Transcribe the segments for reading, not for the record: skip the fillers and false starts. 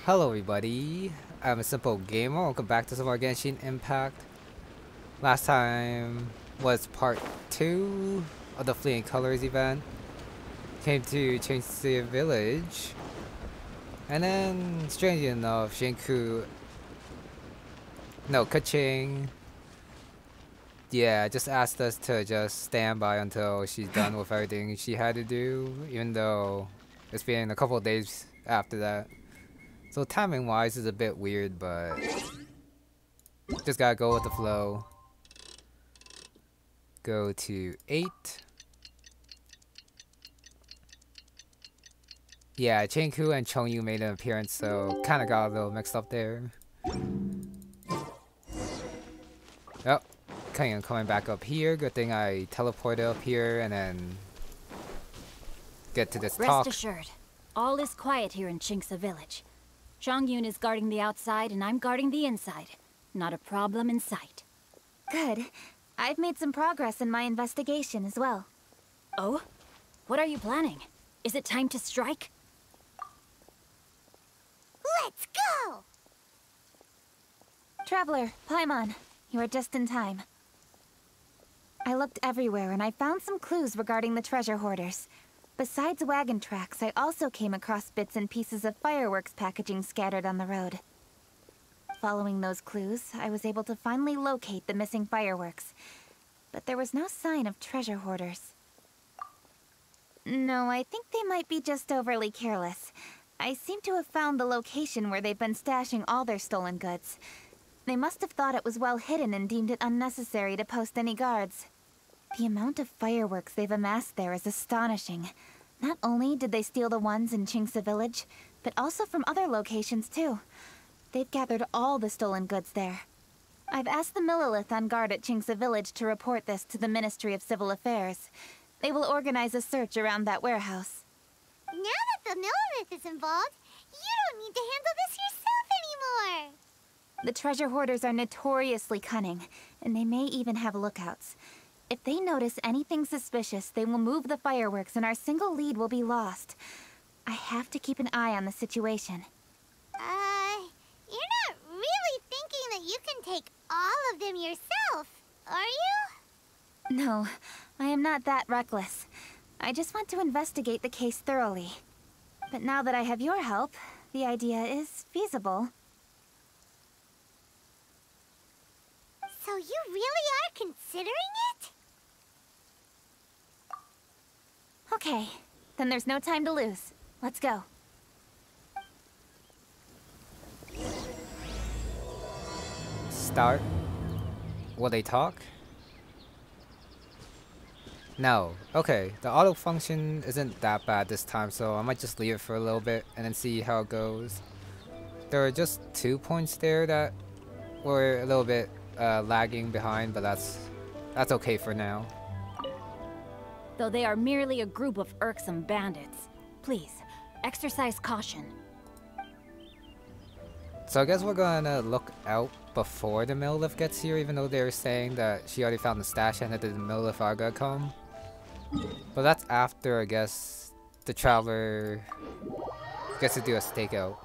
Hello everybody, I'm a simple gamer. Welcome back to some more Genshin Impact. Last time was part 2 of the Fleeing Colors event. Came to change the village. And then, strangely enough, Kaching, yeah, just asked us to just stand by until she's done with everything she had to do, even though it's been a couple of days after that. So timing wise is a bit weird, but just gotta go with the flow. Go to 8. Yeah, Chengku and Chongyu made an appearance, so kinda got a little mixed up there. Oh, coming back up here. Good thing I teleported up here and then get to this talk. Rest assured, all is quiet here in Chinksa village. Chongyun is guarding the outside and I'm guarding the inside. Not a problem in sight. Good. I've made some progress in my investigation as well. Oh? What are you planning? Is it time to strike? Let's go! Traveler, Paimon, you are just in time. I looked everywhere and I found some clues regarding the treasure hoarders. Besides wagon tracks, I also came across bits and pieces of fireworks packaging scattered on the road. Following those clues, I was able to finally locate the missing fireworks. But there was no sign of treasure hoarders. No, I think they might be just overly careless. I seem to have found the location where they've been stashing all their stolen goods. They must have thought it was well hidden and deemed it unnecessary to post any guards. The amount of fireworks they've amassed there is astonishing. Not only did they steal the ones in Chinksa village, but also from other locations too. They've gathered all the stolen goods there. I've asked the Millilith on guard at Chinksa village to report this to the Ministry of Civil Affairs. They will organize a search around that warehouse. Now that the Millilith is involved, you don't need to handle this yourself anymore! The treasure hoarders are notoriously cunning, and they may even have lookouts. If they notice anything suspicious, they will move the fireworks and our single lead will be lost. I have to keep an eye on the situation. You're not really thinking that you can take all of them yourself, are you? No, I am not that reckless. I just want to investigate the case thoroughly. But now that I have your help, the idea is feasible. So you really are considering it? Okay, then there's no time to lose. Let's go. Start. Will they talk? No. Okay, the auto function isn't that bad this time, so I might just leave it for a little bit and then see how it goes. There are just 2 points there that were a little bit lagging behind, but that's okay for now. Though they are merely a group of irksome bandits. Please, exercise caution. So I guess we're gonna look out before the Millilith gets here, even though they're saying that she already found the stash and that the Millilith are gonna come. But that's after, I guess, the Traveler gets to do a stakeout.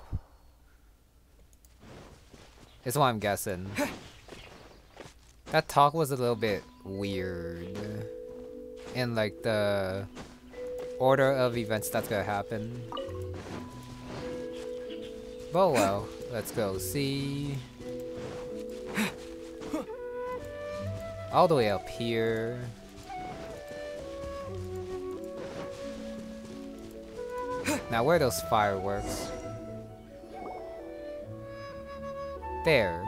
Is what I'm guessing. That talk was a little bit weird in like the order of events that's gonna happen. But well, let's go see. All the way up here. Now where are those fireworks? There.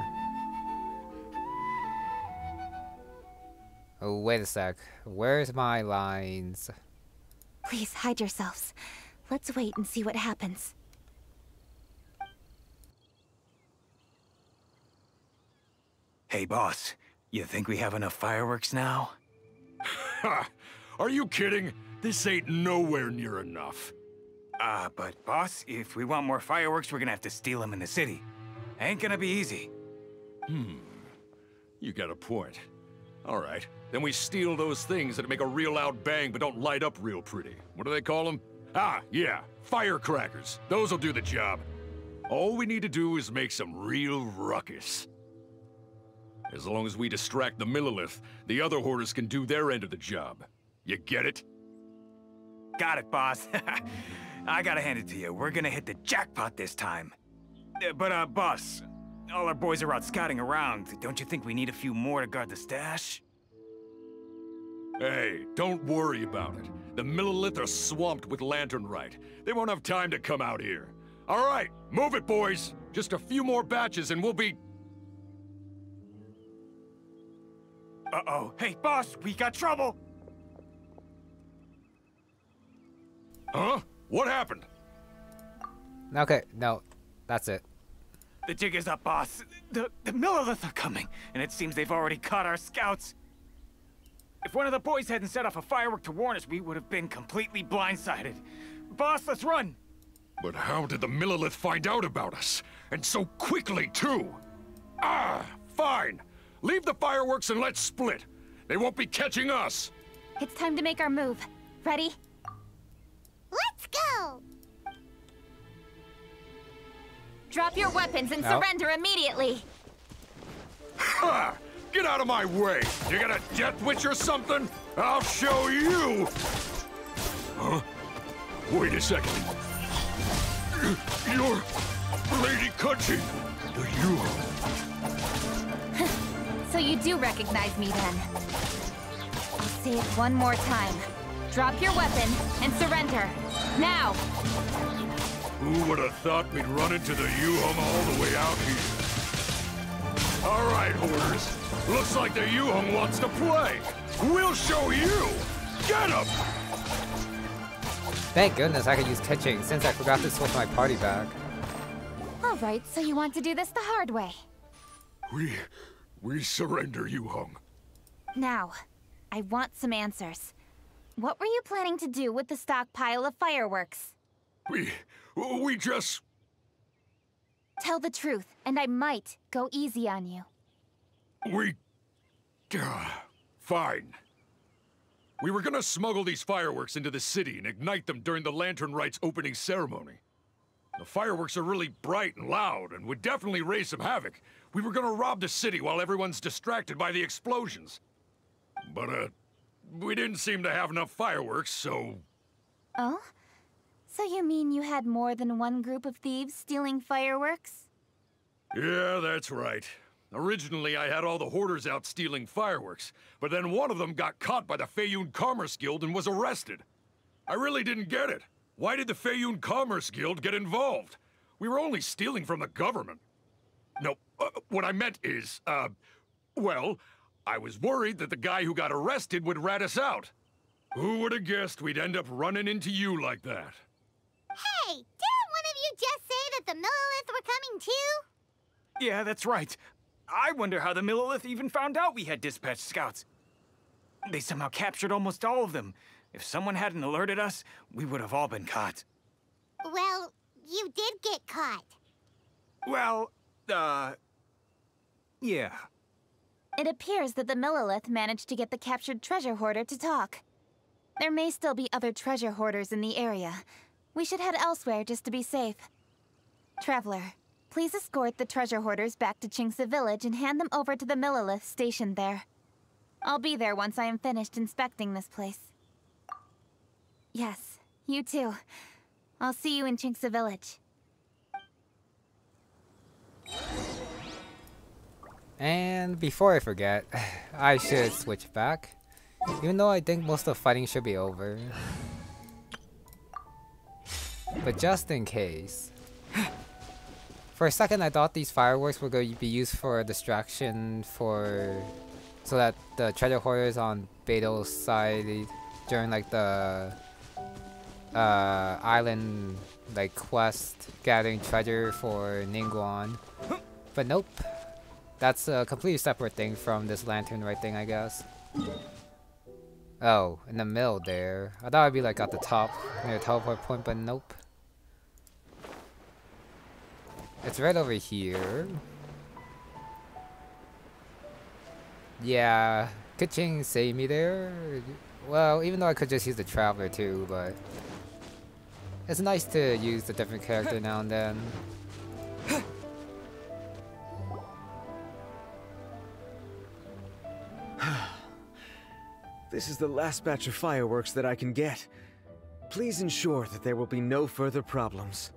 Oh, wait a sec. Where's my lines? Please hide yourselves. Let's wait and see what happens. Hey, boss. You think we have enough fireworks now? Ha! Are you kidding? This ain't nowhere near enough. But boss, if we want more fireworks, we're gonna have to steal them in the city. Ain't gonna be easy. You got a point. All right, then we steal those things that make a real loud bang but don't light up real pretty. What do they call them? Ah, yeah, firecrackers. Those'll do the job. All we need to do is make some real ruckus. As long as we distract the Millilith, the other hoarders can do their end of the job. You get it? Got it, boss. I gotta hand it to you. We're gonna hit the jackpot this time. But, boss, all our boys are out scouting around. Don't you think we need a few more to guard the stash? Hey, don't worry about it. The Millilith are swamped with lanternite. They won't have time to come out here. All right, move it, boys. Just a few more batches and we'll be... Uh-oh. Hey, boss, we got trouble! Huh? What happened? Okay, no, that's it. The jig is up, boss. The Millilith are coming, and it seems they've already caught our scouts. If one of the boys hadn't set off a firework to warn us, we would have been completely blindsided. Boss, let's run! But how did the Millilith find out about us? And so quickly, too? Ah, fine. Leave the fireworks and let's split. They won't be catching us. It's time to make our move. Ready? Let's go! Drop your weapons and surrender immediately. Ha! Get out of my way! You got a death witch or something? I'll show you! Huh? Wait a second. You're Lady Cutchy, the Yuho. So you do recognize me then. I'll say it one more time. Drop your weapon and surrender. Now! Who would have thought we'd run into the Yuhong all the way out here? All right, hoarders. Looks like the Yuhong wants to play. We'll show you! Get him! Thank goodness I could use catching since I forgot to switch my party back. Alright, so you want to do this the hard way. We surrender, Yuhong. Now, I want some answers. What were you planning to do with the stockpile of fireworks? We just... Tell the truth, and I might go easy on you. Fine. We were gonna smuggle these fireworks into the city and ignite them during the Lantern Rite's opening ceremony. The fireworks are really bright and loud and would definitely raise some havoc. We were gonna rob the city while everyone's distracted by the explosions. But, we didn't seem to have enough fireworks, so... Oh? So you mean you had more than one group of thieves stealing fireworks? Yeah, that's right. Originally, I had all the hoarders out stealing fireworks, but then one of them got caught by the Feiyun Commerce Guild and was arrested. I really didn't get it. Why did the Feiyun Commerce Guild get involved? We were only stealing from the government. No, what I meant is, well, I was worried that the guy who got arrested would rat us out. Who would have guessed we'd end up running into you like that? Hey, didn't one of you just say that the Millilith were coming too? Yeah, that's right. I wonder how the Millilith even found out we had dispatched scouts. They somehow captured almost all of them. If someone hadn't alerted us, we would have all been caught. Well, you did get caught. Well, yeah. It appears that the Millilith managed to get the captured treasure hoarder to talk. There may still be other treasure hoarders in the area. We should head elsewhere just to be safe. Traveler, please escort the treasure hoarders back to Chingsa Village and hand them over to the Millilith stationed there. I'll be there once I am finished inspecting this place. Yes, you too. I'll see you in Chingsa Village. And before I forget, I should switch back. Even though I think most of the fighting should be over. But just in case. For a second I thought these fireworks were going to be used for distraction so that the treasure hoarders on Beto's side during like the island like quest gathering treasure for Ningguang. But nope. That's a completely separate thing from this lantern right thing, I guess. Oh, in the middle there. I thought it'd be like at the top near the teleport point, but nope. It's right over here. Yeah, could Ching save me there? Well, even though I could just use the Traveler too, but it's nice to use a different character now and then. This is the last batch of fireworks that I can get. Please ensure that there will be no further problems.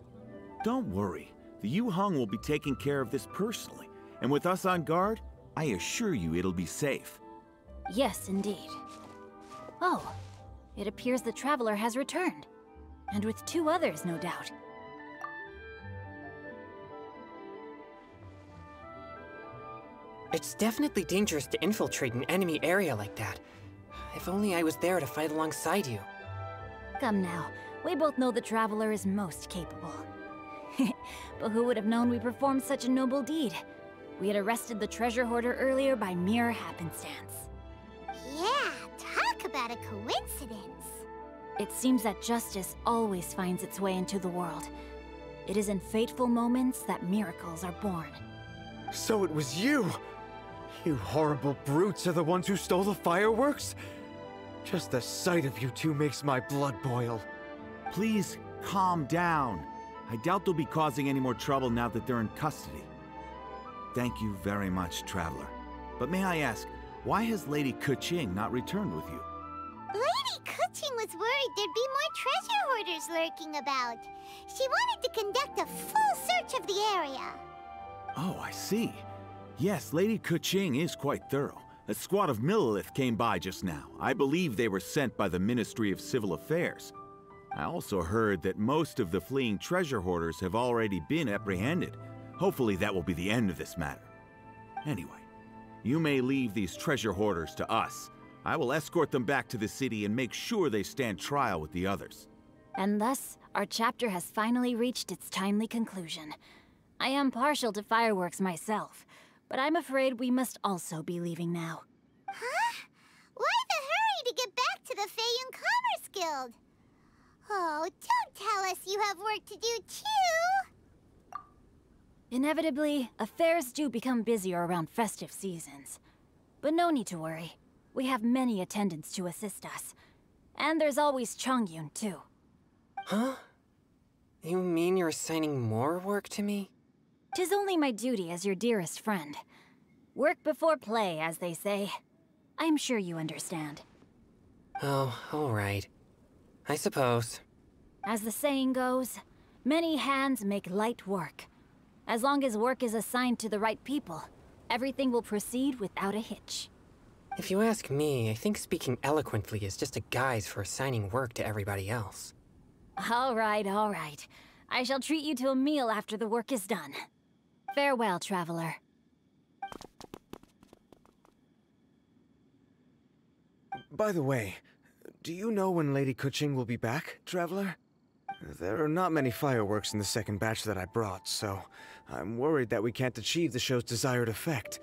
Don't worry. The Yu-Hung will be taking care of this personally. And with us on guard, I assure you it'll be safe. Yes, indeed. Oh, it appears the Traveler has returned. And with 2 others, no doubt. It's definitely dangerous to infiltrate an enemy area like that. If only I was there to fight alongside you. Come now, we both know the Traveler is most capable. But who would have known we performed such a noble deed? We had arrested the treasure hoarder earlier by mere happenstance. Yeah, talk about a coincidence. It seems that justice always finds its way into the world. It is in fateful moments that miracles are born. So it was you! You horrible brutes are the ones who stole the fireworks? Just the sight of you two makes my blood boil. Please, calm down. I doubt they'll be causing any more trouble now that they're in custody. Thank you very much, Traveler. But may I ask, why has Lady Keqing not returned with you? Lady Keqing was worried there'd be more treasure hoarders lurking about. She wanted to conduct a full search of the area. Oh, I see. Yes, Lady Keqing is quite thorough. A squad of Millelith came by just now. I believe they were sent by the Ministry of Civil Affairs. I also heard that most of the fleeing treasure hoarders have already been apprehended. Hopefully that will be the end of this matter. Anyway, you may leave these treasure hoarders to us. I will escort them back to the city and make sure they stand trial with the others. And thus, our chapter has finally reached its timely conclusion. I am partial to fireworks myself, but I'm afraid we must also be leaving now. Huh? Why the hurry to get back to the Feiyun Commerce Guild? Oh, don't tell us you have work to do too! Inevitably, affairs do become busier around festive seasons. But no need to worry. We have many attendants to assist us. And there's always Chongyun, too. Huh? You mean you're assigning more work to me? 'Tis only my duty as your dearest friend. Work before play, as they say. I'm sure you understand. Oh, all right. I suppose. As the saying goes, many hands make light work. As long as work is assigned to the right people, everything will proceed without a hitch. If you ask me, I think speaking eloquently is just a guise for assigning work to everybody else. All right, all right. I shall treat you to a meal after the work is done. Farewell, traveler. By the way, do you know when Lady Keqing will be back, Traveler? There are not many fireworks in the second batch that I brought, so I'm worried that we can't achieve the show's desired effect.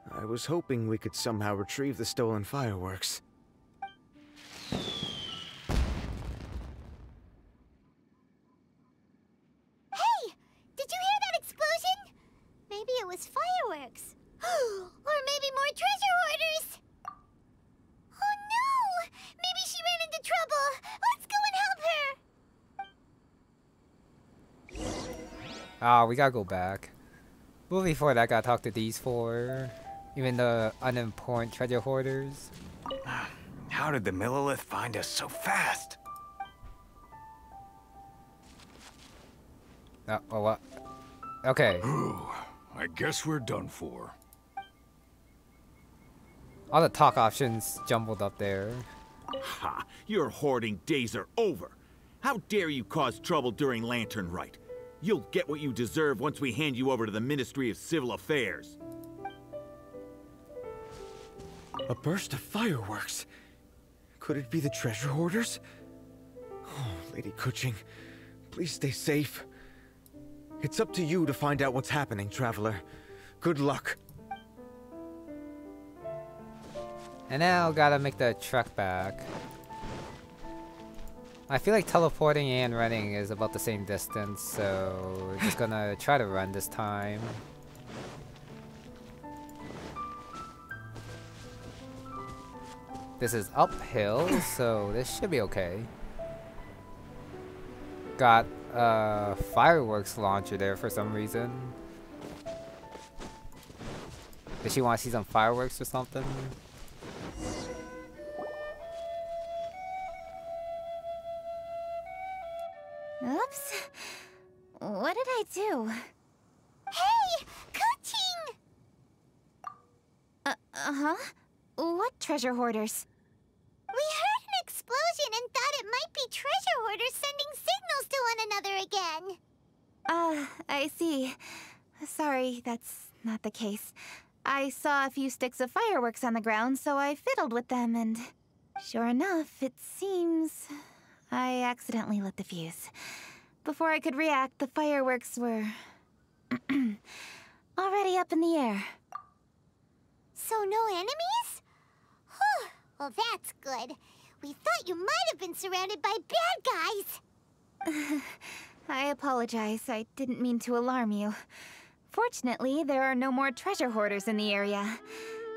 I was hoping we could somehow retrieve the stolen fireworks. Hey! Did you hear that explosion? Maybe it was fireworks. Or maybe more treasure hoarders! Oh no! Maybe she ran into trouble! Let's go and help her! Ah, we gotta go back. But before that, gotta talk to these 4. Even the unimportant treasure hoarders. How did the Millelith find us so fast? Oh, what? Okay. Ooh, I guess we're done for. All the talk options jumbled up there. Ha! Your hoarding days are over. How dare you cause trouble during Lantern Rite? You'll get what you deserve once we hand you over to the Ministry of Civil Affairs. A burst of fireworks? Could it be the treasure hoarders? Oh, Lady Keqing, please stay safe. It's up to you to find out what's happening, Traveler. Good luck. And now gotta make the trek back. I feel like teleporting and running is about the same distance, so we're just gonna try to run this time. This is uphill, so this should be okay. Got a fireworks launcher there for some reason. Does she want to see some fireworks or something? What did I do? Hey! Kuching! Uh-huh? What treasure hoarders? We heard an explosion and thought it might be treasure hoarders sending signals to one another again. I see. Sorry, that's not the case. I saw a few sticks of fireworks on the ground, so I fiddled with them, and sure enough, it seems I accidentally lit the fuse. Before I could react, the fireworks were already up in the air. So no enemies? Whew. Well, that's good. We thought you might have been surrounded by bad guys. I apologize. I didn't mean to alarm you. Fortunately, there are no more treasure hoarders in the area.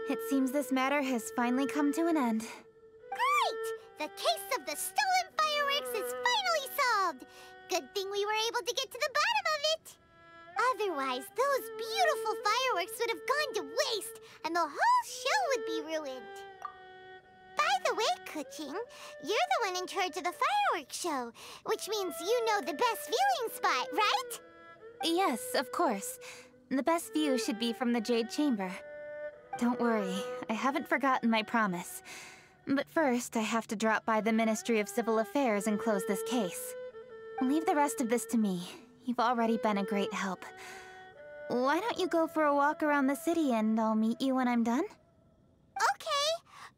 It seems this matter has finally come to an end. Great! The case of the stolen fireworks is finally solved. Good thing we were able to get to the bottom of it. Otherwise, those beautiful fireworks would have gone to waste, and the whole show would be ruined. By the way, Kuching, you're the one in charge of the fireworks show, which means you know the best viewing spot, right? Yes, of course. The best view should be from the Jade Chamber. Don't worry, I haven't forgotten my promise. But first, I have to drop by the Ministry of Civil Affairs and close this case. Leave the rest of this to me. You've already been a great help. Why don't you go for a walk around the city and I'll meet you when I'm done? Okay,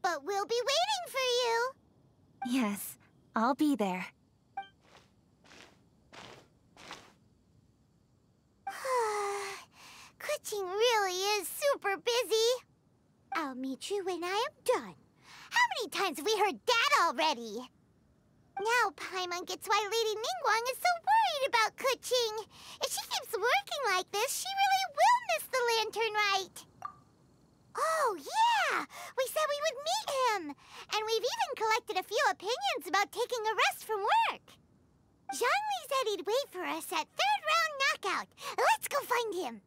but we'll be waiting for you. Yes, I'll be there. Kuching really is super busy. I'll meet you when I am done. How many times have we heard that already? Now Paimon gets why Lady Ningguang is so worried about Kuching. If she keeps working like this, she really will miss the lantern rite. Oh, yeah! We said we would meet him! And we've even collected a few opinions about taking a rest from work. Zhongli said he'd wait for us at third round knockout. Let's go find him.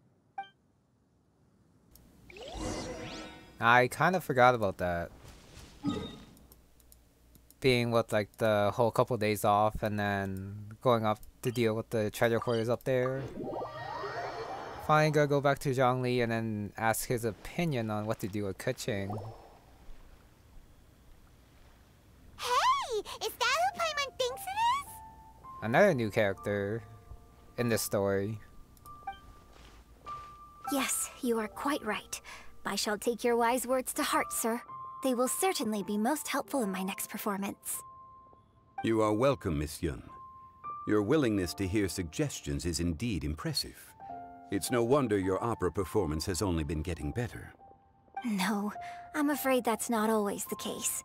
I kind of forgot about that. Being with like the whole couple days off and then going up to deal with the treasure hoarders up there. Finally gonna go back to Zhongli and then ask his opinion on what to do with Kuching. Hey! Is that who Paimon thinks it is? Another new character in this story. Yes, you are quite right. I shall take your wise words to heart, sir. They will certainly be most helpful in my next performance. You are welcome, Miss Yun. Your willingness to hear suggestions is indeed impressive. It's no wonder your opera performance has only been getting better. No, I'm afraid that's not always the case.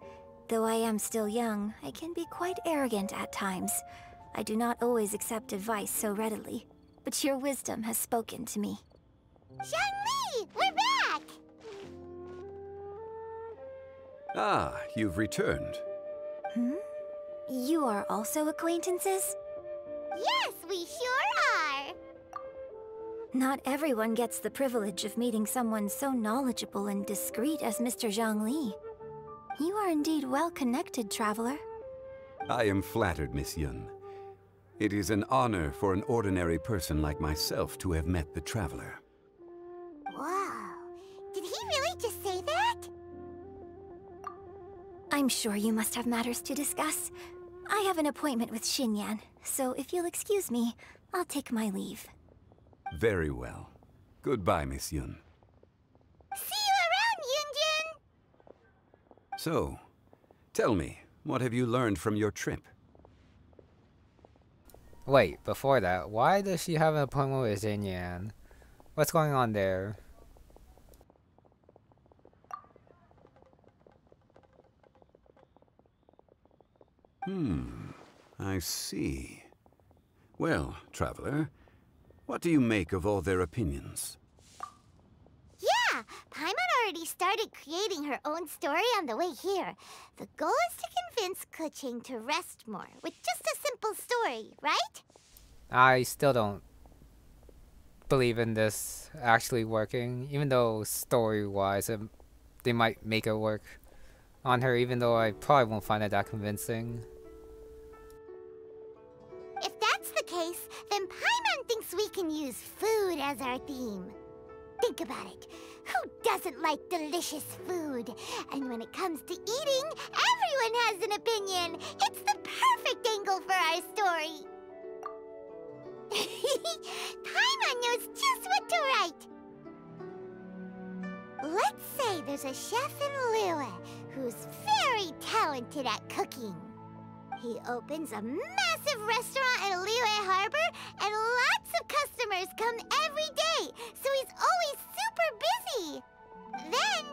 Though I am still young, I can be quite arrogant at times. I do not always accept advice so readily, but your wisdom has spoken to me. Zhongli! We're back! Ah, you've returned. Hmm? You are also acquaintances? Yes, we sure are! Not everyone gets the privilege of meeting someone so knowledgeable and discreet as Mr. Zhongli. You are indeed well connected, traveler. I am flattered, Miss Yun. It is an honor for an ordinary person like myself to have met the traveler. Wow. Did he really just say that? I'm sure you must have matters to discuss. I have an appointment with Xinyan, so if you'll excuse me, I'll take my leave. Very well. Goodbye, Miss Yun. See you around, Yunjin! So, tell me, what have you learned from your trip? Wait, before that, why does she have an appointment with Xinyan? What's going on there? I see. Well, traveler, what do you make of all their opinions? Yeah, Paimon already started creating her own story on the way here. The goal is to convince Kuching to rest more with just a simple story, right? I still don't believe in this actually working, even though story-wise they might make it work on her, even though I probably won't find it that convincing. If that's the case, then Paimon thinks we can use food as our theme. Think about it. Who doesn't like delicious food? And when it comes to eating, everyone has an opinion. It's the perfect angle for our story. Paimon knows just what to write. Let's say there's a chef in Liyue who's very talented at cooking. He opens a massive restaurant in Liyue Harbor, and lots of customers come every day, so he's always super busy. Then,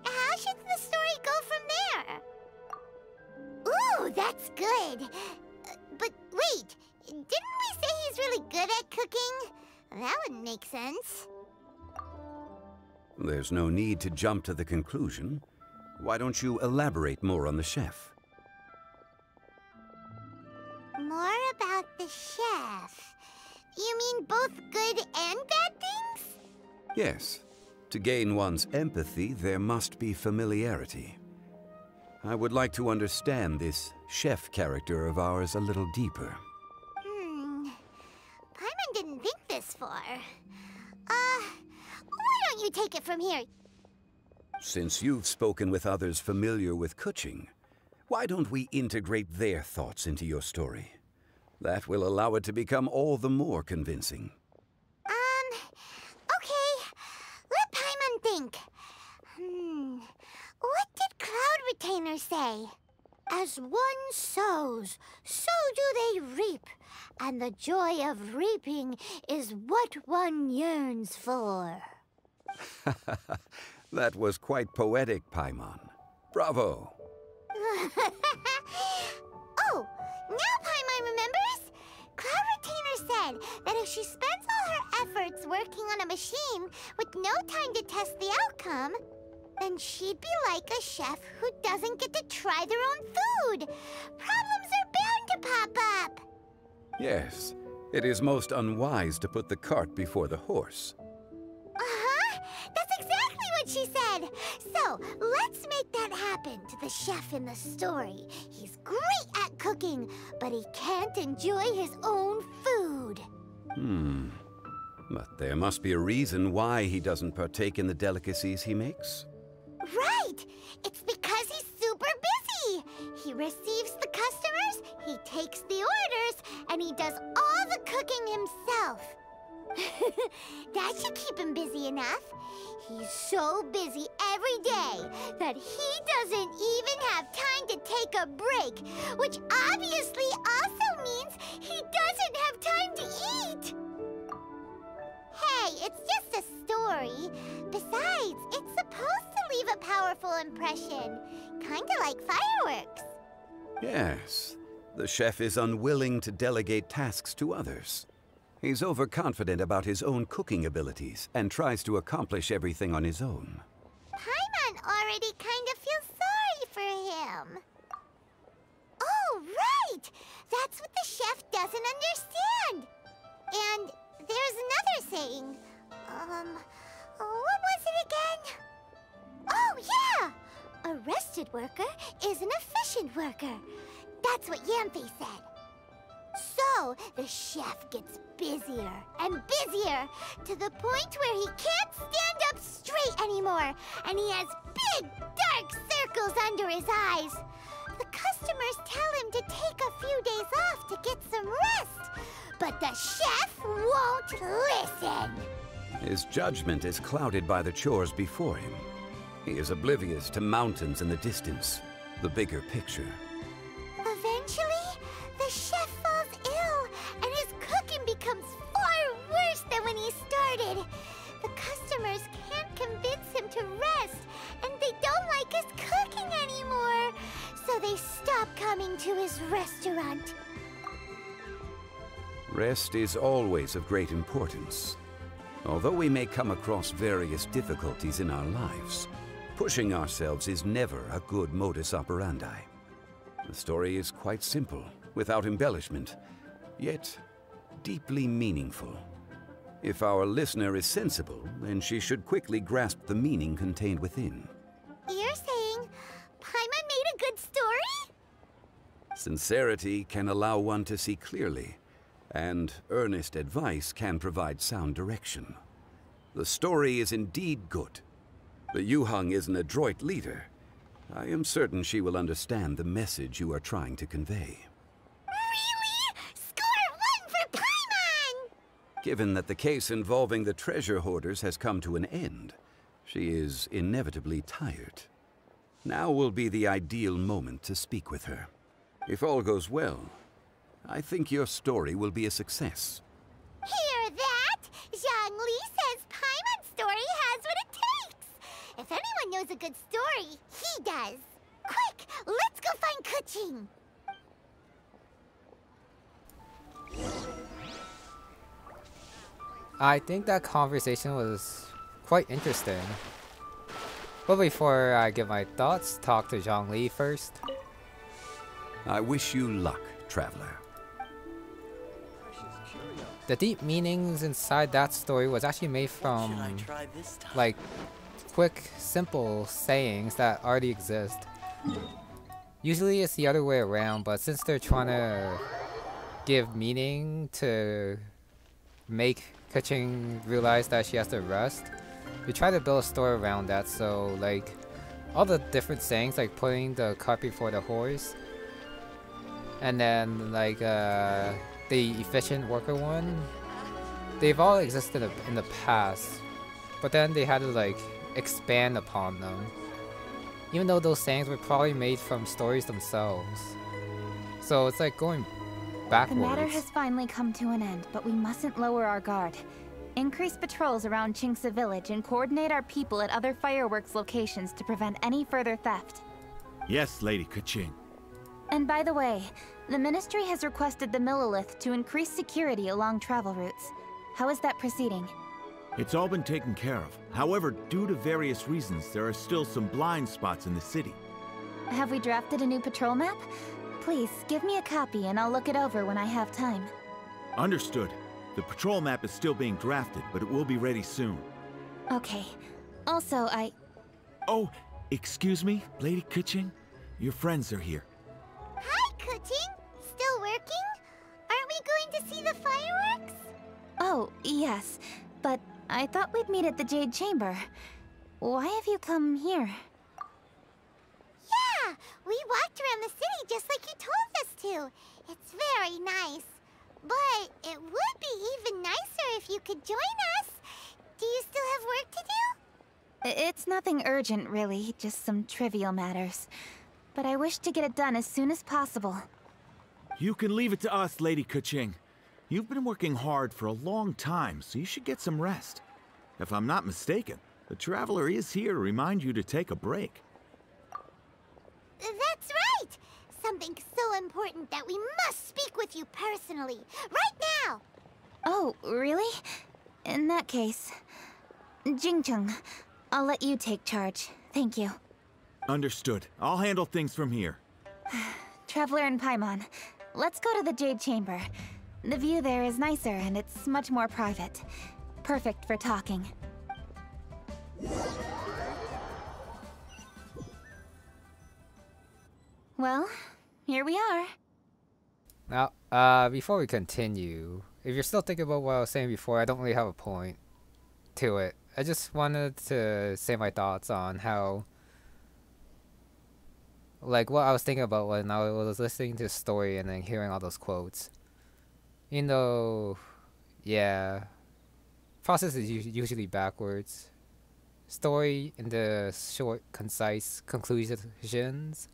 how should the story go from there? Ooh, that's good. But wait, didn't we say he's really good at cooking? That wouldn't make sense. There's no need to jump to the conclusion. Why don't you elaborate more on the chef? More about the chef. You mean both good and bad things? Yes. To gain one's empathy, there must be familiarity. I would like to understand this chef character of ours a little deeper. Paimon didn't think this far. Why don't you take it from here? Since you've spoken with others familiar with Kuching, why don't we integrate their thoughts into your story? That will allow it to become all the more convincing. Okay. Let Paimon think. What did Cloud Retainer say? As one sows, so do they reap. And the joy of reaping is what one yearns for. That was quite poetic, Paimon. Bravo! Oh, now Paimon remembers? Cloud Retainer said that if she spends all her efforts working on a machine with no time to test the outcome, then she'd be like a chef who doesn't get to try their own food. Problems are bound to pop up. Yes, it is most unwise to put the cart before the horse. That's exactly what she said. So, let's make that happen to the chef in the story. He's great at cooking, but he can't enjoy his own food. But there must be a reason why he doesn't partake in the delicacies he makes. Right! It's because he's super busy. He receives the customers, he takes the orders, and he does all the cooking himself. That should keep him busy enough. He's so busy every day that he doesn't even have time to take a break, which obviously also means he doesn't have time to eat. Hey, it's just a story. Besides, it's supposed to leave a powerful impression, kinda like fireworks. Yes, the chef is unwilling to delegate tasks to others. He's overconfident about his own cooking abilities and tries to accomplish everything on his own. Paimon already kind of feels sorry for him. Oh, right! That's what the chef doesn't understand. And there's another saying. What was it again? Oh, yeah! A rested worker is an efficient worker. That's what Yamfe said. So, the chef gets busier and busier to the point where he can't stand up straight anymore, and he has big, dark circles under his eyes. The customers tell him to take a few days off to get some rest, but the chef won't listen. His judgment is clouded by the chores before him. He is oblivious to mountains in the distance, the bigger picture. Eventually, the chef falls ill, and his cooking becomes far worse than when he started. The customers can't convince him to rest, and they don't like his cooking anymore, so they stop coming to his restaurant. Rest is always of great importance. Although we may come across various difficulties in our lives, pushing ourselves is never a good modus operandi. The story is quite simple, without embellishment, yet deeply meaningful. If our listener is sensible, then she should quickly grasp the meaning contained within. You're saying Paimon made a good story? Sincerity can allow one to see clearly, and earnest advice can provide sound direction. The story is indeed good. The Yuhang is an adroit leader. I am certain she will understand the message you are trying to convey. Really? Score 1 for Paimon! Given that the case involving the treasure hoarders has come to an end, she is inevitably tired. Now will be the ideal moment to speak with her. If all goes well, I think your story will be a success. Hear that? Zhang Li says Paimon's story has what it takes. If anyone knows a good story, he does. Quick, let's go find Kuching. I think that conversation was quite interesting. But before I give my thoughts, talk to Zhongli first. I wish you luck, traveler. The deep meanings inside that story was actually made from, like, quick, simple sayings that already exist. Usually it's the other way around, but since they're trying to give meaning to make Kuching realize that she has to rest, we try to build a story around that. So, like, all the different sayings, like putting the cart before the horse, and then, like, the efficient worker one, they've all existed in the past, but then they had to, like, expand upon them. Even though those sayings were probably made from stories themselves. So it's like going backwards. The matter has finally come to an end, but we mustn't lower our guard. Increase patrols around Qingce Village and coordinate our people at other fireworks locations to prevent any further theft. Yes, Lady Kuching. And by the way, the Ministry has requested the Millilith to increase security along travel routes. How is that proceeding? It's all been taken care of. However, due to various reasons, there are still some blind spots in the city. Have we drafted a new patrol map? Please, give me a copy and I'll look it over when I have time. Understood. The patrol map is still being drafted, but it will be ready soon. Okay. Also, Oh, excuse me, Lady Kuching? Your friends are here. Hi, Kuching. Still working? Aren't we going to see the fireworks? Oh, yes. But I thought we'd meet at the Jade Chamber. Why have you come here? Yeah, we walked around the city just like you told us to. It's very nice. But it would be even nicer if you could join us. Do you still have work to do? It's nothing urgent, really. Just some trivial matters. But I wish to get it done as soon as possible. You can leave it to us, Lady Kuching. You've been working hard for a long time, so you should get some rest. If I'm not mistaken, the Traveler is here to remind you to take a break. That's right! Something so important that we must speak with you personally, right now! Oh, really? In that case, Jingcheng, I'll let you take charge. Thank you. Understood. I'll handle things from here. Traveler and Paimon, let's go to the Jade Chamber. The view there is nicer and it's much more private. Perfect for talking. Well, here we are. Now, before we continue, if you're still thinking about what I was saying before, I don't really have a point to it. I just wanted to say my thoughts on how, like, what I was thinking about when I was listening to the story and then hearing all those quotes. You know, yeah, process is usually backwards. Story in the short, concise conclusions.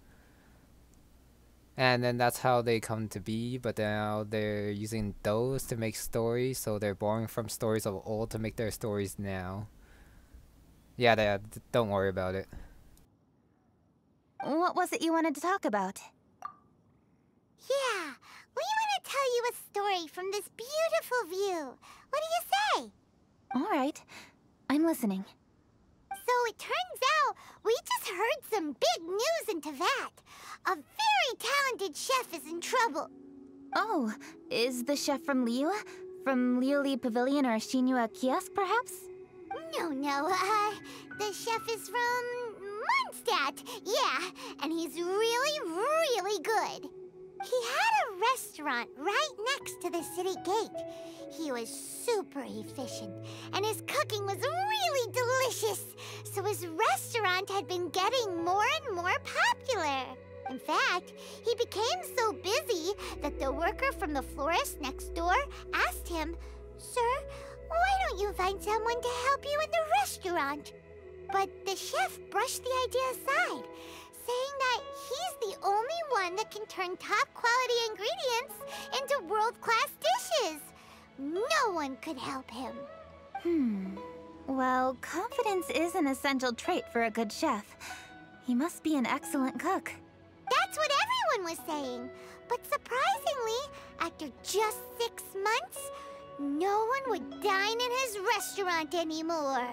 And then that's how they come to be, but now they're using those to make stories, so they're borrowing from stories of old to make their stories now. Yeah, don't worry about it. What was it you wanted to talk about? Yeah, we want to tell you a story from this beautiful view. What do you say? All right, I'm listening. So it turns out we just heard some big news in Teyvat. A very talented chef is in trouble. Oh, is the chef from Liyue? From Liuli Pavilion or Shinua Kiosk, perhaps? No, the chef is from Mondstadt. Yeah, and he's really, really good. He had a restaurant right next to the city gate. He was super efficient, and his cooking was really delicious, so his restaurant had been getting more and more popular. In fact, he became so busy that the worker from the florist next door asked him, "Sir, why don't you find someone to help you in the restaurant?" But the chef brushed the idea aside, saying that he's the only one that can turn top-quality ingredients into world-class dishes. No one could help him. Well, confidence is an essential trait for a good chef. He must be an excellent cook. That's what everyone was saying. But surprisingly, after just 6 months, no one would dine in his restaurant anymore.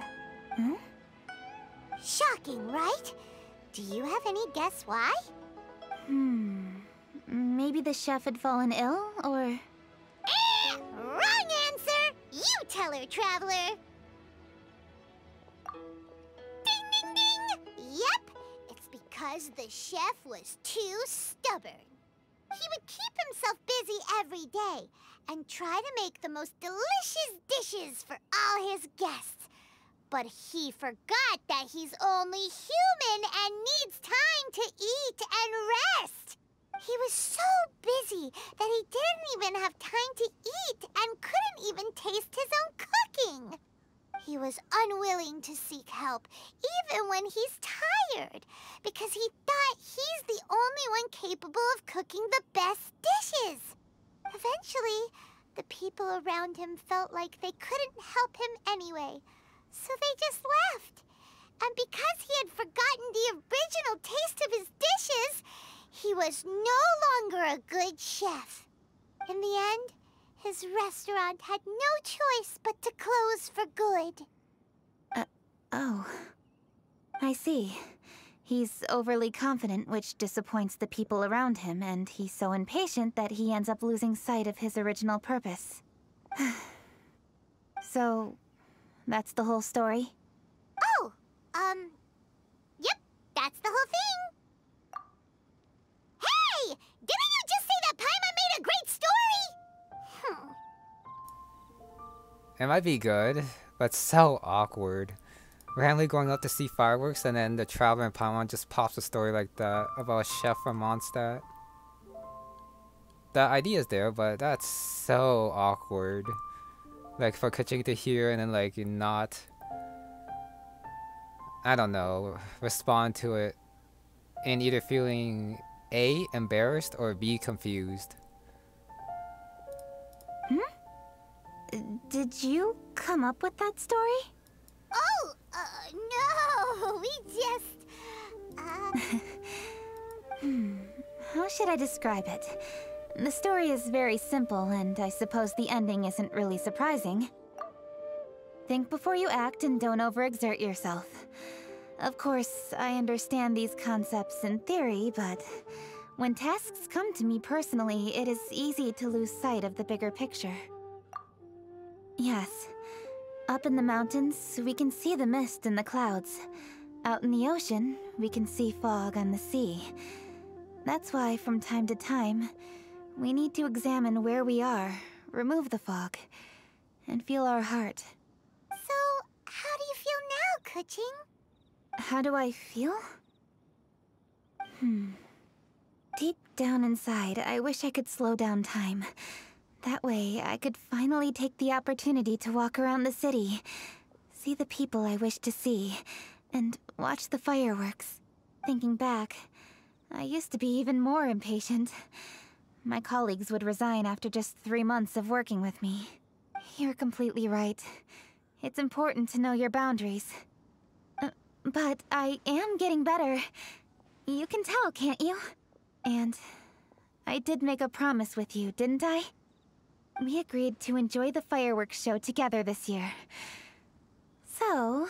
Shocking, right? Do you have any guess why? Maybe the chef had fallen ill, or... Wrong answer! You tell her, Traveler! Ding, ding, ding! Yep, it's because the chef was too stubborn. He would keep himself busy every day and try to make the most delicious dishes for all his guests. But he forgot that he's only human and needs time to eat and rest. He was so busy that he didn't even have time to eat and couldn't even taste his own cooking. He was unwilling to seek help, even when he's tired, because he thought he's the only one capable of cooking the best dishes. Eventually, the people around him felt like they couldn't help him anyway, so they just left. And because he had forgotten the original taste of his dishes, he was no longer a good chef. In the end, his restaurant had no choice but to close for good. Oh. I see. He's overly confident, which disappoints the people around him, and he's so impatient that he ends up losing sight of his original purpose. So, that's the whole story? Oh, yep, that's the whole thing. Hey! Didn't you just say that Paimon made a great story? It might be good, but so awkward. Randomly going up to see fireworks and then the Traveler and Paimon just pops a story like that about a chef from Mondstadt. The idea is there, but that's so awkward. Like for Keqing to hear and then like not, I don't know, respond to it and either feeling A, embarrassed or B, confused. Did you come up with that story? Oh, no, we just, How should I describe it? The story is very simple, and I suppose the ending isn't really surprising. Think before you act and don't overexert yourself. Of course, I understand these concepts in theory, but when tasks come to me personally, it is easy to lose sight of the bigger picture. Yes. Up in the mountains, we can see the mist in the clouds. Out in the ocean, we can see fog on the sea. That's why, from time to time, we need to examine where we are, remove the fog, and feel our heart. So, how do you feel now, Keqing? How do I feel? Deep down inside, I wish I could slow down time. That way, I could finally take the opportunity to walk around the city, see the people I wish to see, and watch the fireworks. Thinking back, I used to be even more impatient. My colleagues would resign after just 3 months of working with me. You're completely right. It's important to know your boundaries. But I am getting better. You can tell, can't you? And I did make a promise with you, didn't I? We agreed to enjoy the fireworks show together this year. So...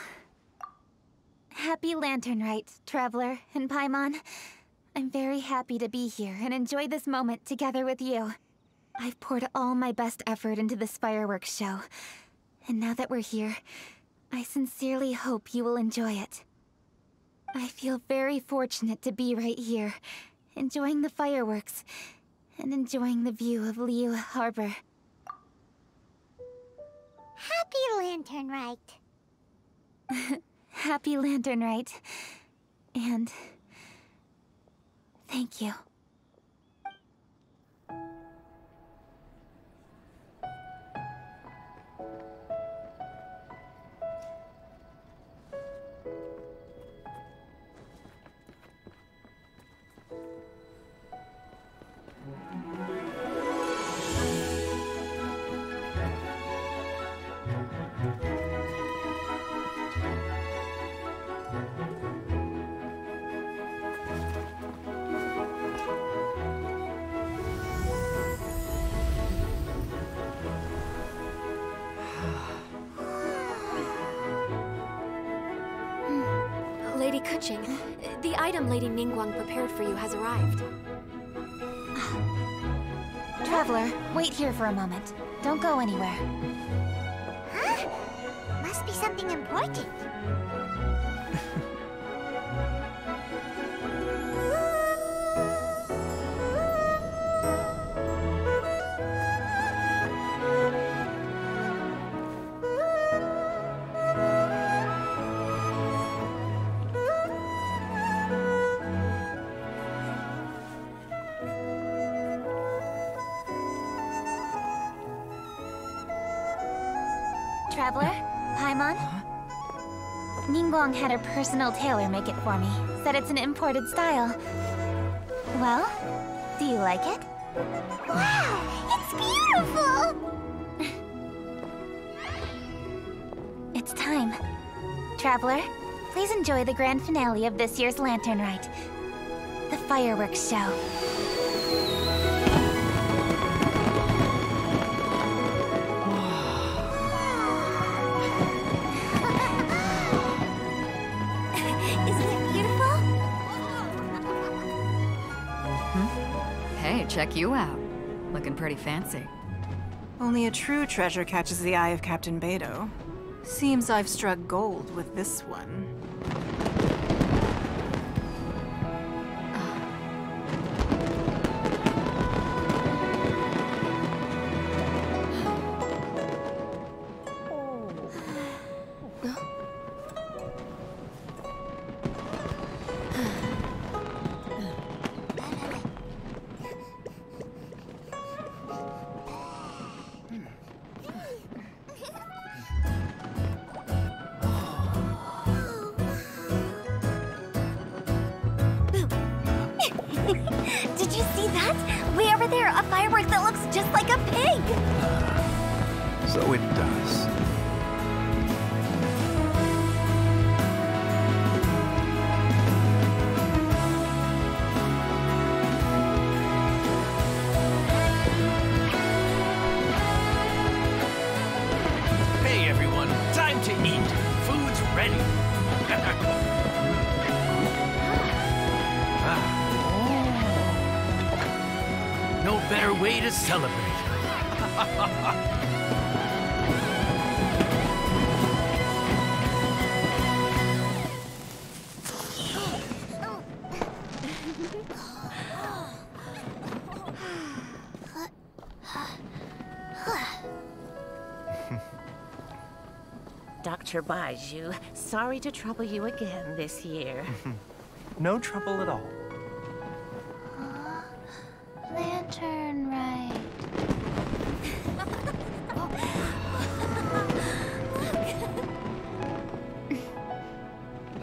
Happy Lantern Rite, Traveler and Paimon. I'm very happy to be here and enjoy this moment together with you. I've poured all my best effort into this fireworks show. And now that we're here, I sincerely hope you will enjoy it. I feel very fortunate to be right here, enjoying the fireworks, and enjoying the view of Liu Harbor. Happy Lantern Rite. Happy Lantern Rite. And thank you. Lady Kuching, the item Lady Ningguang prepared for you has arrived. Traveler, wait here for a moment. Don't go anywhere. Huh? Must be something important. Traveler, Paimon? Ningguang had her personal tailor make it for me. Said it's an imported style. Well, do you like it? Wow, it's beautiful! It's time. Traveler, please enjoy the grand finale of this year's Lantern Rite. The fireworks show. Hey, check you out. Looking pretty fancy. Only a true treasure catches the eye of Captain Beidou. Seems I've struck gold with this one. Did you see that? Way over there, a firework that looks just like a pig! So it does. Hey everyone, time to eat. Food's ready. No better way to celebrate. Dr. Baiju, sorry to trouble you again this year. No trouble at all. Lantern Rite.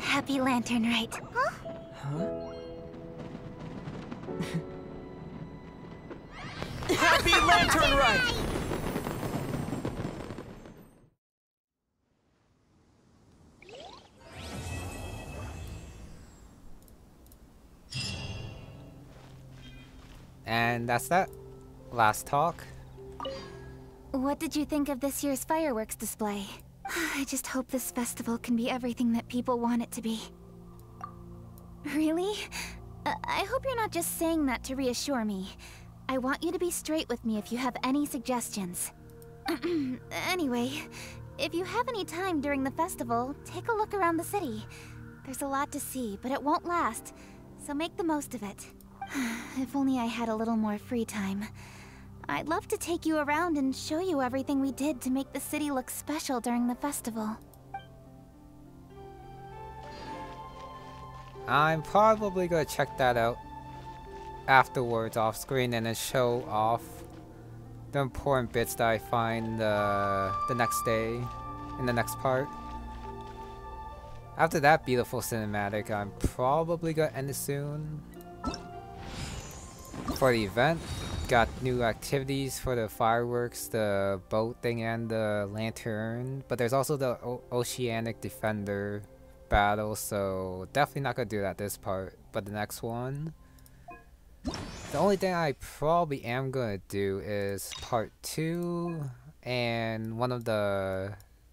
Happy Lantern Rite. Happy Lantern Rite! And that's that. Last talk. What did you think of this year's fireworks display? I just hope this festival can be everything that people want it to be. Really? I hope you're not just saying that to reassure me. I want you to be straight with me if you have any suggestions. Anyway, if you have any time during the festival, take a look around the city. There's a lot to see, but it won't last, so make the most of it. If only I had a little more free time. I'd love to take you around and show you everything we did to make the city look special during the festival. I'm probably gonna check that out afterwards off screen and then show off the important bits that I find the next day in the next part. After that beautiful cinematic, I'm probably gonna end it soon. For the event, got new activities for the fireworks, the boat thing, and the lantern. But there's also the Oceanic Defender battle, so definitely not gonna do that this part. But the next one, the only thing I probably am gonna do is part 2 and one of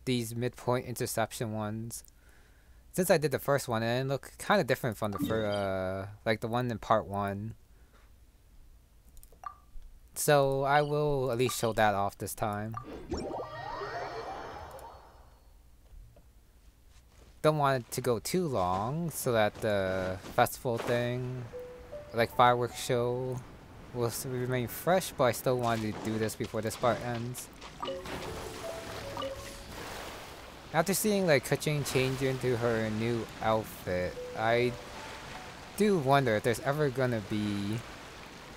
these midpoint interception ones. Since I did the first one, and it looked kind of different from the like the one in part 1. So I will at least show that off this time. Don't want it to go too long so that the festival thing, like fireworks show, will remain fresh, but I still wanted to do this before this part ends. After seeing like Keqing change into her new outfit, I do wonder if there's ever gonna be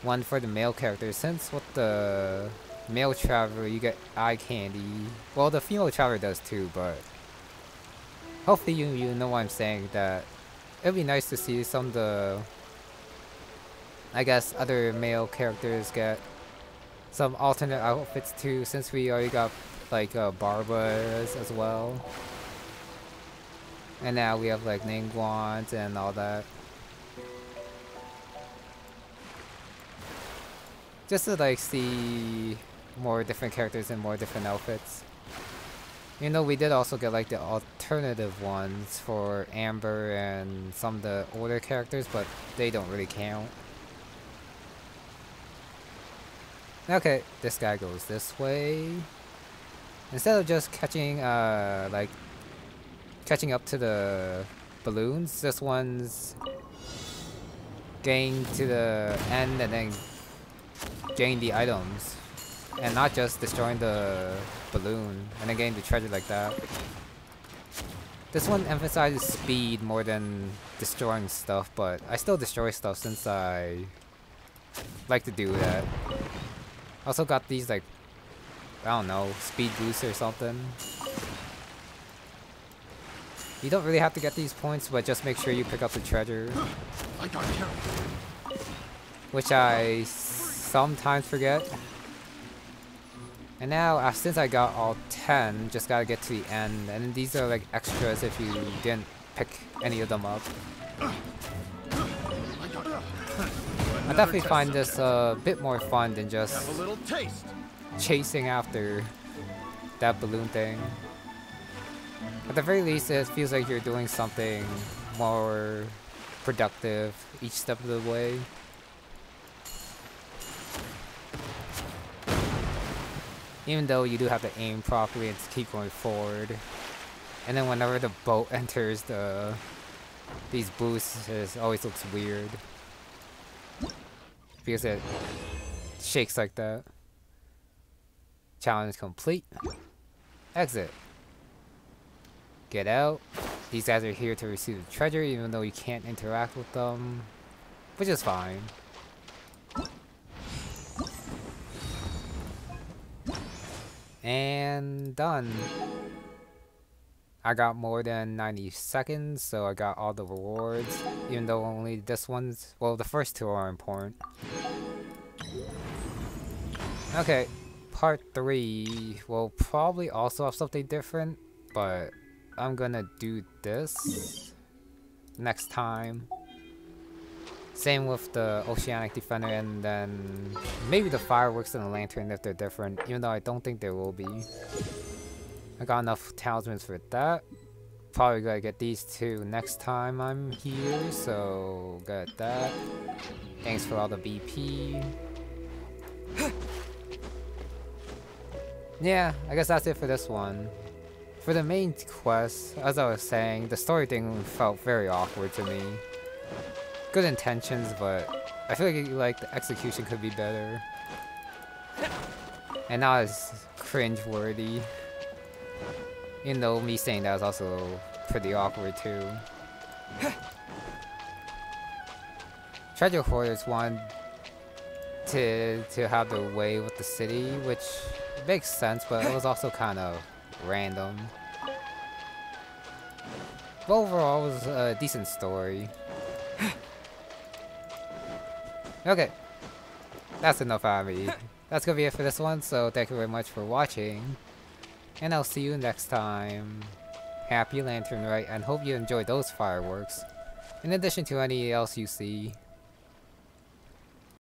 one for the male characters, since with the male traveler you get eye candy. Well, the female traveler does too, but hopefully you know what I'm saying, that it'd be nice to see some of the, I guess, other male characters get some alternate outfits too, since we already got like Barbara's as well. And now we have like Ningguang's and all that. Just to like see more different characters in more different outfits. You know, we did also get like the alternative ones for Amber and some of the older characters, but they don't really count. Okay, this guy goes this way. Instead of just catching up to the balloons, this one's getting to the end and then getting the items, and not just destroying the balloon and then getting the treasure like that. This one emphasizes speed more than destroying stuff, but I still destroy stuff since I like to do that. Also got these like, I don't know, speed boosts or something. You don't really have to get these points, but just make sure you pick up the treasure, which I sometimes forget. And now, since I got all 10, just gotta get to the end. And these are like extras if you didn't pick any of them up. I definitely find this a bit more fun than just chasing after that balloon thing. At the very least, it feels like you're doing something more productive each step of the way. Even though you do have to aim properly and keep going forward. And then whenever the boat enters these boosts, it always looks weird, because it shakes like that. Challenge complete. Exit. Get out. These guys are here to receive the treasure, even though you can't interact with them, which is fine. And done. I got more than 90 seconds, so I got all the rewards, even though only this one's, well, the first two are important. Okay, part 3 will probably also have something different, but I'm gonna do this next time. Same with the Oceanic Defender, and then maybe the fireworks and the lantern if they're different, even though I don't think they will be. I got enough talismans for that. Probably gonna get these two next time I'm here, so got that. Thanks for all the BP. Yeah, I guess that's it for this one. For the main quest, as I was saying, the story thing felt very awkward to me. Good intentions, but I feel like the execution could be better. And not as cringe-worthy. Even though me saying that was also pretty awkward too. Treasure Hoarders wanted to have their way with the city, which makes sense, but it was also kind of random. But overall, it was a decent story. Okay, that's enough out of me. That's gonna be it for this one, so thank you very much for watching. And I'll see you next time. Happy Lantern Rite, and hope you enjoyed those fireworks. In addition to any else you see.